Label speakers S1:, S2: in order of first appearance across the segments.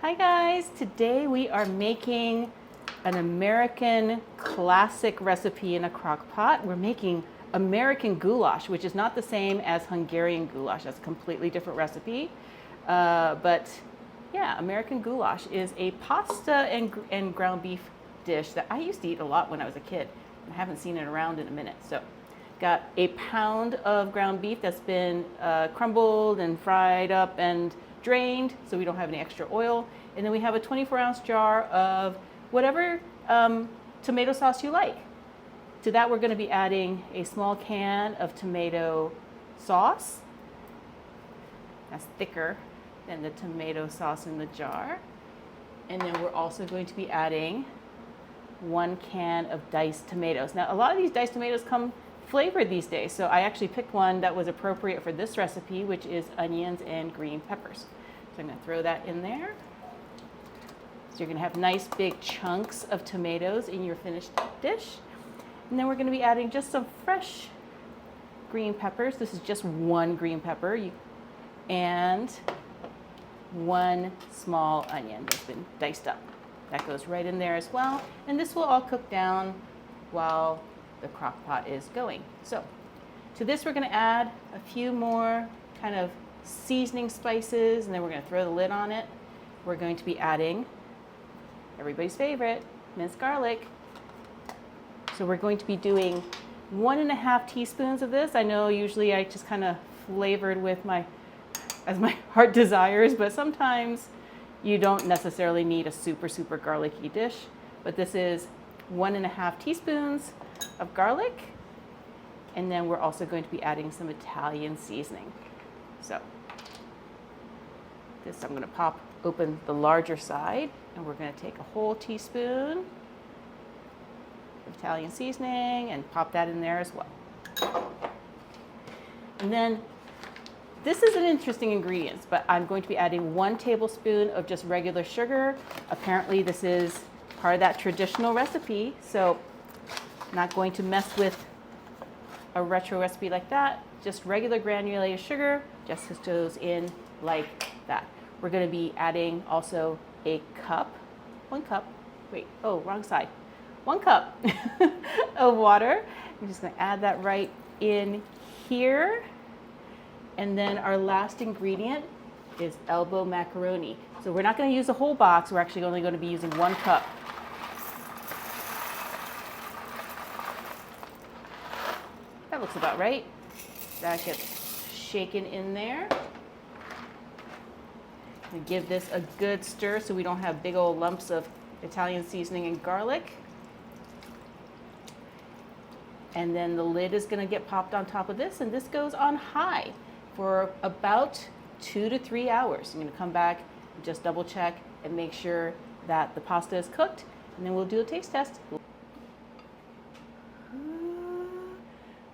S1: Hi guys, today we are making an American classic recipe in a crock pot. We're making American goulash, which is not the same as Hungarian goulash. That's a completely different recipe. But yeah, American goulash is a pasta and ground beef dish that I used to eat a lot when I was a kid. I haven't seen it around in a minute. So got a pound of ground beef that's been crumbled and fried up and drained so we don't have any extra oil. And then we have a 24-ounce jar of whatever tomato sauce you like. To that we're going to be adding a small can of tomato sauce. That's thicker than the tomato sauce in the jar. And then we're also going to be adding 1 can of diced tomatoes. Now a lot of these diced tomatoes come flavored these days, so I actually picked one that was appropriate for this recipe, which is onions and green peppers. So I'm going to throw that in there. So you're going to have nice big chunks of tomatoes in your finished dish. And then we're going to be adding just some fresh green peppers. This is just 1 green pepper and 1 small onion that's been diced up. That goes right in there as well. And this will all cook down while the crock pot is going. So to this we're going to add a few more kind of seasoning spices, and then we're going to throw the lid on it. We're going to be adding everybody's favorite, minced garlic. So we're going to be doing 1.5 teaspoons of this. I know usually I just kind of flavored with as my heart desires, but sometimes you don't necessarily need a super garlicky dish. But this is 1.5 teaspoons of garlic, and then we're also going to be adding some Italian seasoning. So this, I'm going to pop open the larger side, and we're going to take a whole teaspoon of Italian seasoning and pop that in there as well. And then this is an interesting ingredient, but I'm going to be adding 1 tablespoon of just regular sugar. Apparently this is part of that traditional recipe, so not going to mess with a retro recipe like that. Just regular granulated sugar just goes in like that. We're going to be adding also a cup, 1 cup, wait, oh, wrong side, 1 cup of water. I'm just going to add that right in here. And then our last ingredient is elbow macaroni. So we're not going to use the whole box. We're actually only going to be using 1 cup. That looks about right. That gets shaken in there. We give this a good stir so we don't have big old lumps of Italian seasoning and garlic. And then the lid is going to get popped on top of this, and this goes on high for about 2 to 3 hours. I'm going to come back and just double check and make sure that the pasta is cooked, and then we'll do a taste test.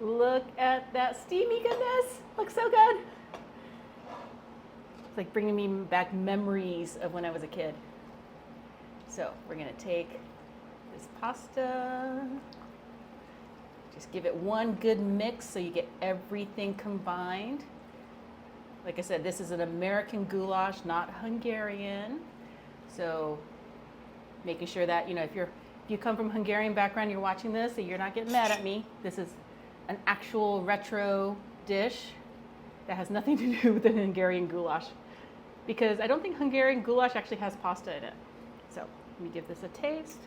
S1: Look at that steamy goodness. Looks so good. It's like bringing me back memories of when I was a kid. So we're going to take this pasta, just give it 1 good mix so you get everything combined. Like I said, this is an American goulash, not Hungarian. So making sure that, if you come from a Hungarian background, you're watching this, so you're not getting mad at me. This is an actual retro dish that has nothing to do with the Hungarian goulash, because I don't think Hungarian goulash actually has pasta in it. So let me give this a taste.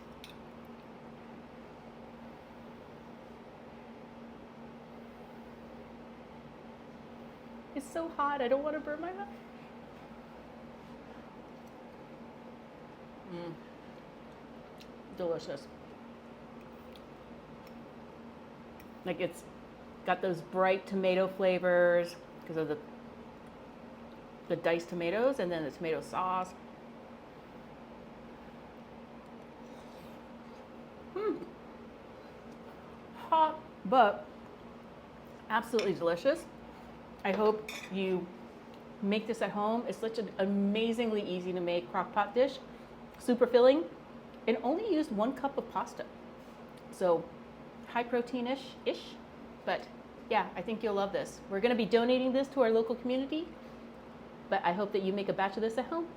S1: It's so hot, I don't want to burn my mouth. Delicious. Like, it's got those bright tomato flavors because of the diced tomatoes, and then the tomato sauce. Hot, but absolutely delicious. I hope you make this at home. It's such an amazingly easy to make crock pot dish, super filling, and only used 1 cup of pasta. So high protein-ish, but yeah, I think you'll love this. We're going to be donating this to our local community, but I hope that you make a batch of this at home.